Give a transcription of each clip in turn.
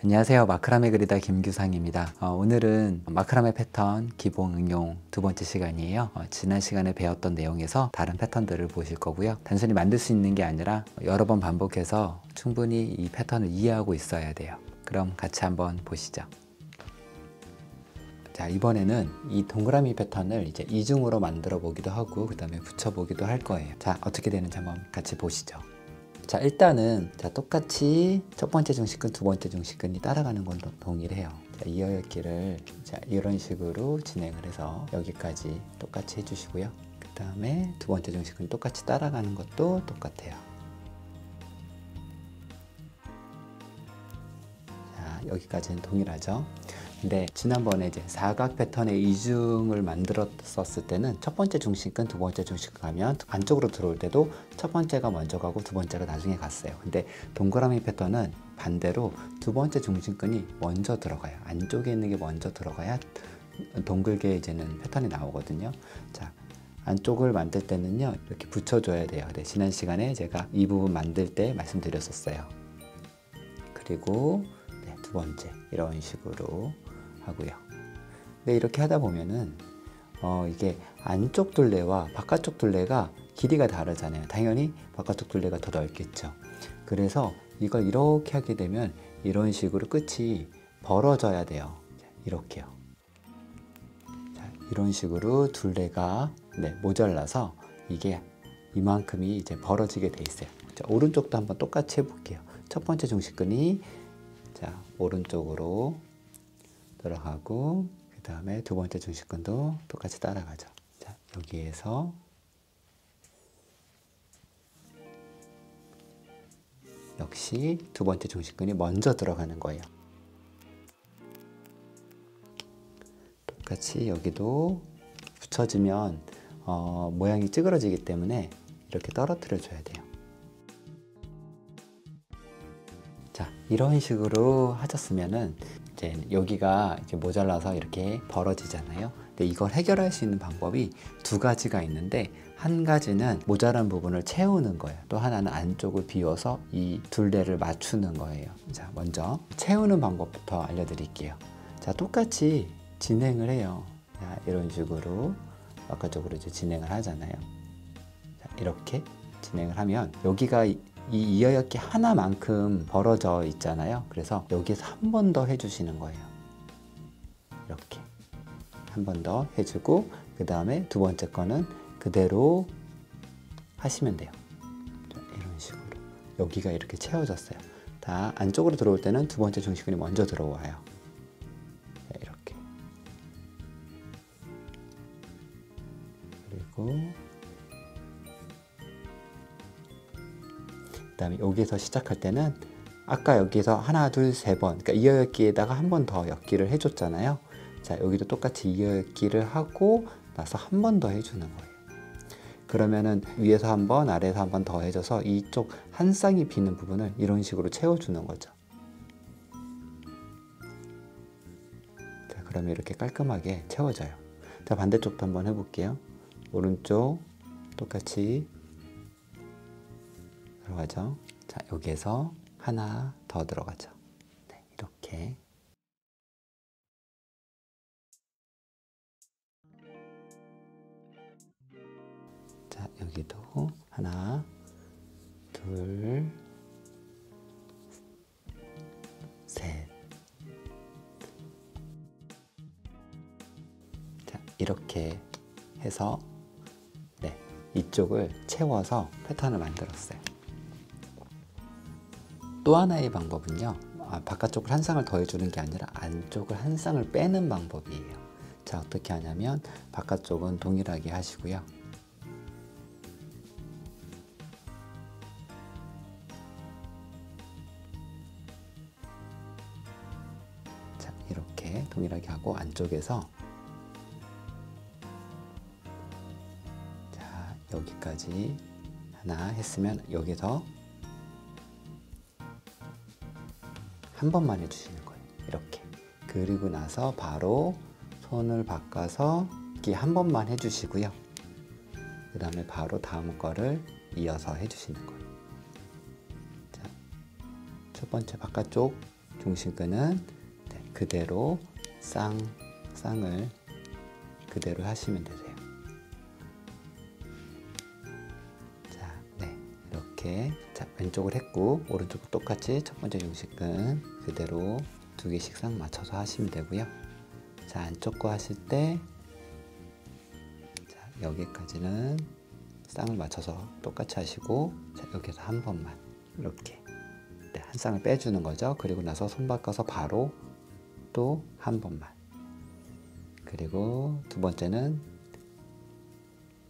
안녕하세요. 마크라메 그리다 김규상입니다. 오늘은 마크라메 패턴 기본 응용 두 번째 시간이에요. 지난 시간에 배웠던 내용에서 다른 패턴들을 보실 거고요. 단순히 만들 수 있는 게 아니라 여러 번 반복해서 충분히 이 패턴을 이해하고 있어야 돼요. 그럼 같이 한번 보시죠. 자, 이번에는 이 동그라미 패턴을 이제 이중으로 만들어 보기도 하고 그 다음에 붙여 보기도 할 거예요. 자, 어떻게 되는지 한번 같이 보시죠. 자, 일단은 똑같이 첫 번째 중심근, 두 번째 중심근이 따라가는 건 동일해요. 자, 이어읽기를 이런 식으로 진행을 해서 여기까지 똑같이 해주시고요. 그 다음에 두 번째 중심근이 똑같이 따라가는 것도 똑같아요. 자, 여기까지는 동일하죠. 근데 지난번에 이제 사각 패턴의 이중을 만들었을 때는 첫 번째 중심근, 두 번째 중심근 가면 안쪽으로 들어올 때도 첫 번째가 먼저 가고 두 번째가 나중에 갔어요. 근데 동그라미 패턴은 반대로 두 번째 중심근이 먼저 들어가요. 안쪽에 있는 게 먼저 들어가야 동글게 이제는 패턴이 나오거든요. 자, 안쪽을 만들 때는요, 이렇게 붙여줘야 돼요. 네, 지난 시간에 제가 이 부분 만들 때 말씀드렸었어요. 그리고 두 번째 이런 식으로 하고요. 근데 이렇게 하다 보면은 이게 안쪽 둘레와 바깥쪽 둘레가 길이가 다르잖아요. 당연히 바깥쪽 둘레가 더 넓겠죠. 그래서 이걸 이렇게 하게 되면 이런 식으로 끝이 벌어져야 돼요. 이렇게요. 자, 이런 식으로 둘레가 모자라서 이게 이만큼이 이제 벌어지게 돼 있어요. 자, 오른쪽도 한번 똑같이 해볼게요. 첫 번째 중심근이 자, 오른쪽으로 들어가고 그 다음에 두 번째 중심근도 똑같이 따라가죠. 자, 여기에서 역시 두 번째 중심근이 먼저 들어가는 거예요. 똑같이 여기도 붙여지면 모양이 찌그러지기 때문에 이렇게 떨어뜨려 줘야 돼요. 자, 이런 식으로 하셨으면은 이제 여기가 이렇게 모자라서 이렇게 벌어지잖아요. 근데 이걸 해결할 수 있는 방법이 두 가지가 있는데, 한 가지는 모자란 부분을 채우는 거예요. 또 하나는 안쪽을 비워서 이 둘레를 맞추는 거예요. 자, 먼저 채우는 방법부터 알려드릴게요. 자, 똑같이 진행을 해요. 자, 이런 식으로 바깥쪽으로 이제 진행을 하잖아요. 자, 이렇게 진행을 하면 여기가 이 이어읽기 하나만큼 벌어져 있잖아요. 그래서 여기서 한 번 더 해주시는 거예요. 이렇게 한 번 더 해주고 그 다음에 두 번째 거는 그대로 하시면 돼요. 이런 식으로 여기가 이렇게 채워졌어요. 다 안쪽으로 들어올 때는 두 번째 중심근이 먼저 들어와요. 이렇게 그리고 그 다음에 여기서 시작할 때는 아까 여기서 하나, 둘, 세 번, 그러니까 이어읽기에다가 한 번 더 엮기를 해줬잖아요. 자, 여기도 똑같이 이어읽기를 하고 나서 한 번 더 해주는 거예요. 그러면은 위에서 한 번, 아래에서 한 번 더 해줘서 이쪽 한 쌍이 비는 부분을 이런 식으로 채워주는 거죠. 자, 그러면 이렇게 깔끔하게 채워져요. 자, 반대쪽도 한번 해볼게요. 오른쪽 똑같이 들어가죠. 자, 여기에서 하나 더 들어가죠. 네, 이렇게. 자, 여기도 하나, 둘, 셋. 자, 이렇게 해서 이쪽을 채워서 패턴을 만들었어요. 또 하나의 방법은요, 바깥쪽을 한 쌍을 더해주는 게 아니라 안쪽을 한 쌍을 빼는 방법이에요. 자, 어떻게 하냐면 바깥쪽은 동일하게 하시고요. 자, 이렇게 동일하게 하고 안쪽에서 자, 여기까지 하나 했으면 여기서 한 번만 해주시는 거예요. 이렇게. 그리고 나서 바로 손을 바꿔서 이렇게 한 번만 해주시고요. 그 다음에 바로 다음 거를 이어서 해주시는 거예요. 자, 첫 번째 바깥쪽 중심끈은 네, 그대로 쌍을 그대로 하시면 되세요. 자, 네, 이렇게 자, 왼쪽을 했고 오른쪽도 똑같이 첫 번째 중심끈 그대로 2개씩 쌍 맞춰서 하시면 되고요. 자, 안쪽 거 하실 때 자, 여기까지는 쌍을 맞춰서 똑같이 하시고 자, 여기서 한 번만 이렇게 네, 한 쌍을 빼주는 거죠. 그리고 나서 손 바꿔서 바로 또 한 번만, 그리고 두 번째는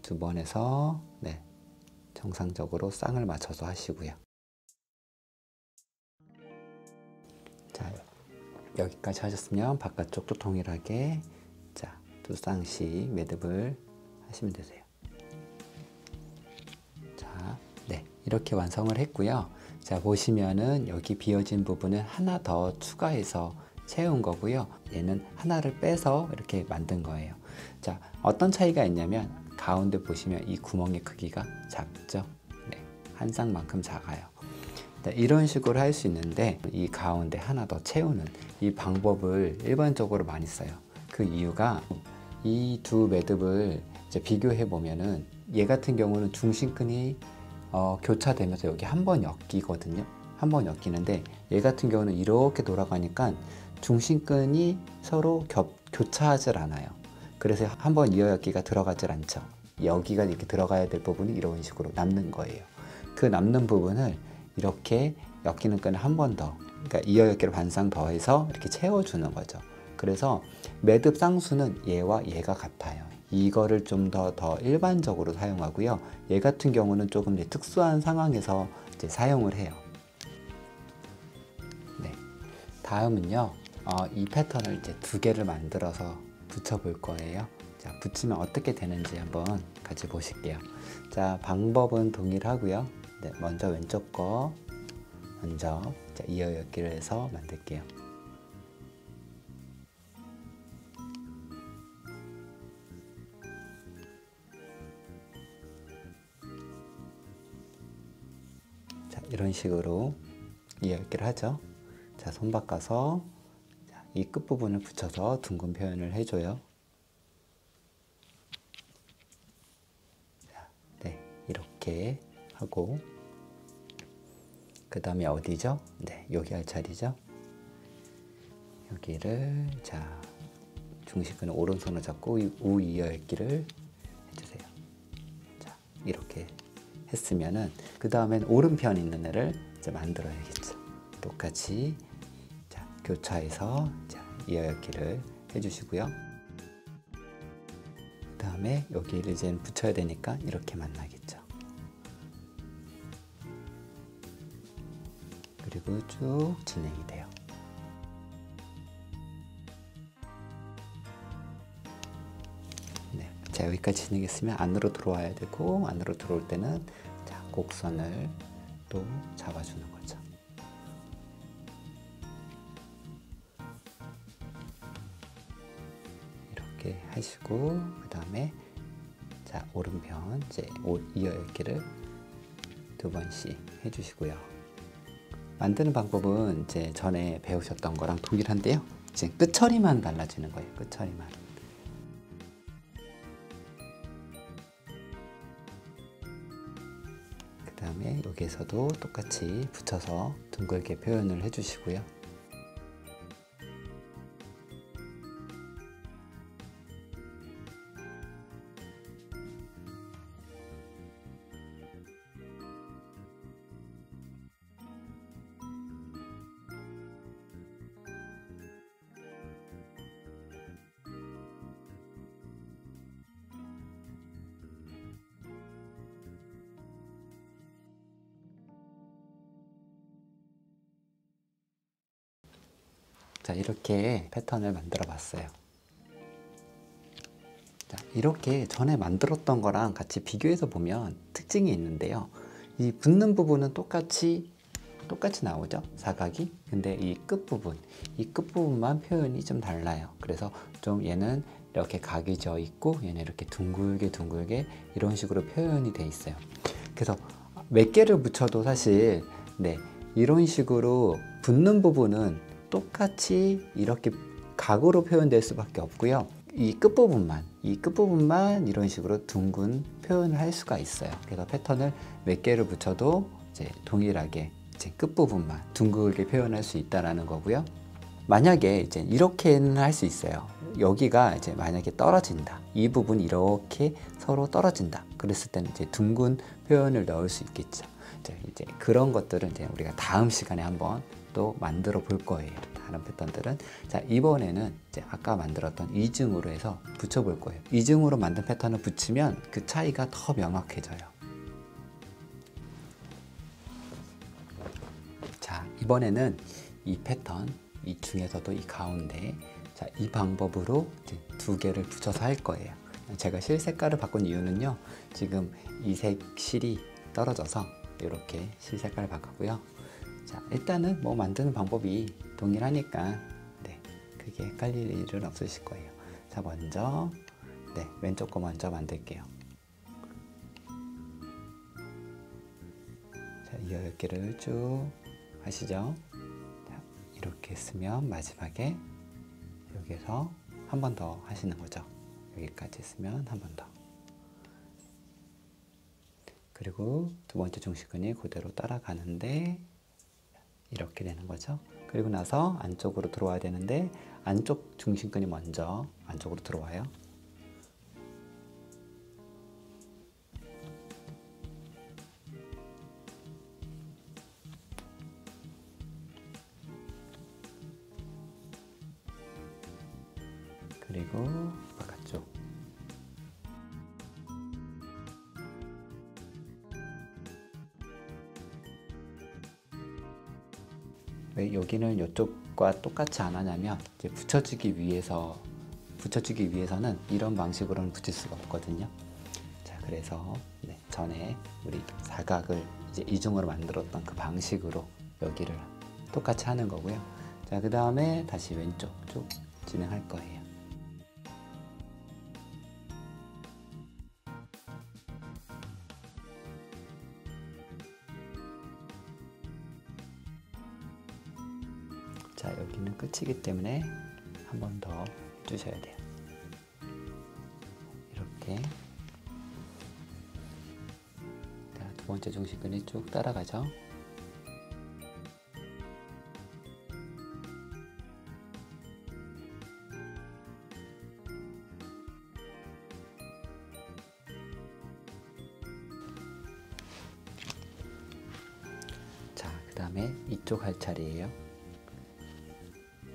두 번에서 네, 정상적으로 쌍을 맞춰서 하시고요. 자, 여기까지 하셨으면 바깥쪽도 동일하게 자, 두 쌍씩 매듭을 하시면 되세요. 자, 네, 이렇게 완성을 했고요. 자, 보시면은 여기 비어진 부분은 하나 더 추가해서 채운 거고요. 얘는 하나를 빼서 이렇게 만든 거예요. 자, 어떤 차이가 있냐면 가운데 보시면 이 구멍의 크기가 작죠? 네, 한 쌍만큼 작아요. 네, 이런 식으로 할 수 있는데 이 가운데 하나 더 채우는 이 방법을 일반적으로 많이 써요. 그 이유가 이 두 매듭을 이제 비교해 보면은 얘 같은 경우는 중심끈이 교차되면서 여기 한 번 엮이거든요. 한 번 엮이는데 얘 같은 경우는 이렇게 돌아가니까 중심끈이 서로 교차하질 않아요. 그래서 한 번 이어엮기가 들어가질 않죠. 여기가 이렇게 들어가야 될 부분이 이런 식으로 남는 거예요. 그 남는 부분을 이렇게 엮이는 끈을 한 번 더, 그러니까 이어엮기를 반쌍 더해서 이렇게 채워주는 거죠. 그래서 매듭 쌍수는 얘와 얘가 같아요. 이거를 좀 더 일반적으로 사용하고요. 얘 같은 경우는 조금 이제 특수한 상황에서 이제 사용을 해요. 네, 다음은요. 이 패턴을 이제 2개를 만들어서 붙여볼 거예요. 자, 붙이면 어떻게 되는지 한번 같이 보실게요. 자, 방법은 동일하고요. 네, 먼저 왼쪽 거 먼저 자, 이어엮기를 해서 만들게요. 자, 이런 식으로 이어엮기를 하죠. 자, 손 바꿔서 이 끝부분을 붙여서 둥근 표현을 해줘요. 자, 네, 이렇게 하고 그 다음에 어디죠? 네, 여기 할 자리죠. 여기를 자, 중심끈을 오른손으로 잡고 우 이어묶기를 해주세요. 자, 이렇게 했으면은 그 다음엔 오른편 있는 애를 이제 만들어야겠죠. 똑같이 자, 교차해서 자, 이어묶기를 해주시고요. 그 다음에 여기를 이제 붙여야 되니까 이렇게 만나겠죠. 그리고 쭉 진행이 돼요. 네, 자, 여기까지 진행했으면 안으로 들어와야 되고 안으로 들어올 때는 자, 곡선을 또 잡아주는 거죠. 이렇게 하시고 그 다음에 자, 오른편 이제 이어묶기를 2번씩 해주시고요. 만드는 방법은 이제 전에 배우셨던 거랑 동일한데요. 이제 끝처리만 달라지는 거예요. 끝처리만. 그 다음에 여기에서도 똑같이 붙여서 둥글게 표현을 해주시고요. 자, 이렇게 패턴을 만들어 봤어요. 자, 이렇게 전에 만들었던 거랑 같이 비교해서 보면 특징이 있는데요. 이 붙는 부분은 똑같이 나오죠, 사각이. 근데 이 끝부분만 표현이 좀 달라요. 그래서 좀 얘는 이렇게 각이 져 있고 얘는 이렇게 둥글게 이런 식으로 표현이 돼 있어요. 그래서 몇 개를 붙여도 사실 네, 이런 식으로 붙는 부분은 똑같이 이렇게 각으로 표현될 수밖에 없고요. 이 끝부분만 이런 식으로 둥근 표현을 할 수가 있어요. 그래서 패턴을 몇 개를 붙여도 이제 동일하게 이제 끝부분만 둥글게 표현할 수 있다라는 거고요. 만약에 이제 이렇게는 할 수 있어요. 여기가 이제 만약에 떨어진다. 이 부분이 이렇게 서로 떨어진다. 그랬을 때는 이제 둥근 표현을 넣을 수 있겠죠. 이제 그런 것들은 이제 우리가 다음 시간에 한번 또 만들어 볼 거예요. 다른 패턴들은. 자, 이번에는 이제 아까 만들었던 이중으로 해서 붙여 볼 거예요. 이중으로 만든 패턴을 붙이면 그 차이가 더 명확해져요. 자, 이번에는 이 패턴, 이 중에서도 이 가운데, 자, 이 방법으로 이제 두 개를 붙여서 할 거예요. 제가 실 색깔을 바꾼 이유는요, 지금 이 색 실이 떨어져서 이렇게 실 색깔을 바꿨고요. 자, 일단은 뭐 만드는 방법이 동일하니까 크게 헷갈릴 일은 없으실 거예요. 자, 먼저 왼쪽 거 먼저 만들게요. 자, 이 10개를 쭉 하시죠. 자, 이렇게 했으면 마지막에 여기서 한 번 더 하시는 거죠. 여기까지 했으면 한 번 더. 그리고 두 번째 중심근이 그대로 따라가는데 이렇게 되는 거죠. 그리고 나서 안쪽으로 들어와야 되는데 안쪽 중심근이 먼저 안쪽으로 들어와요. 그리고 바깥쪽. 왜 여기는 이쪽과 똑같이 안 하냐면 이제 붙여주기 위해서는 이런 방식으로는 붙일 수가 없거든요. 자, 그래서 전에 우리 사각을 이제 이중으로 만들었던 그 방식으로 여기를 똑같이 하는 거고요. 자, 그 다음에 다시 왼쪽 쭉 진행할 거예요. 자, 여기는 끝이기 때문에 한 번 더 주셔야 돼요. 이렇게. 자, 두 번째 중심근이 쭉 따라가죠. 자, 그 다음에 이쪽 할 차례예요.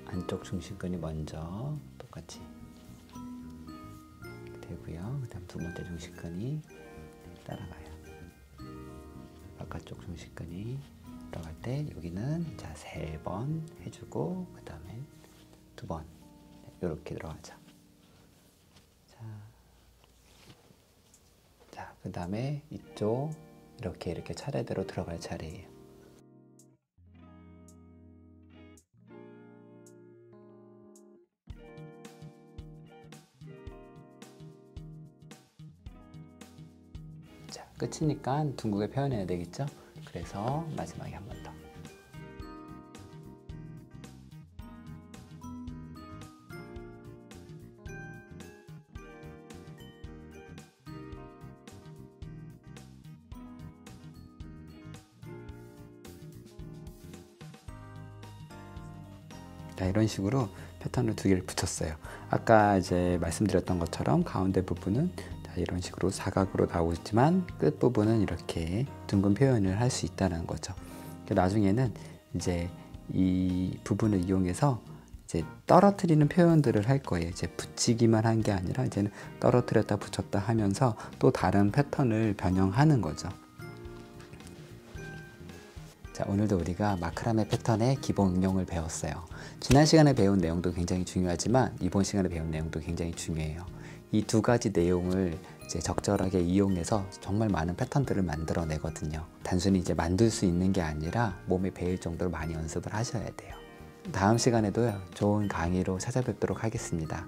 안쪽 중심근이 먼저 똑같이 되고요. 그 다음 두 번째 중심근이 따라가요. 바깥쪽 중심근이 들어갈 때 여기는 자 3번 해주고 그 다음에 2번 이렇게 들어가죠. 자, 그 다음에 이쪽 이렇게 차례대로 들어갈 차례예요. 자, 끝이니까 둥글게 표현해야 되겠죠? 그래서 마지막에 한 번 더. 자, 이런 식으로 패턴을 2개를 붙였어요. 아까 이제 말씀드렸던 것처럼 가운데 부분은 이런 식으로 사각으로 나오지만 끝 부분은 이렇게 둥근 표현을 할 수 있다는 거죠. 나중에는 이제 이 부분을 이용해서 이제 떨어뜨리는 표현들을 할 거예요. 이제 붙이기만 한 게 아니라 이제는 떨어뜨렸다 붙였다 하면서 또 다른 패턴을 변형하는 거죠. 자, 오늘도 우리가 마크라메 패턴의 기본 응용을 배웠어요. 지난 시간에 배운 내용도 굉장히 중요하지만 이번 시간에 배운 내용도 굉장히 중요해요. 이 2가지 내용을 이제 적절하게 이용해서 정말 많은 패턴들을 만들어내거든요. 단순히 이제 만들 수 있는 게 아니라 몸에 배일 정도로 많이 연습을 하셔야 돼요. 다음 시간에도 좋은 강의로 찾아뵙도록 하겠습니다.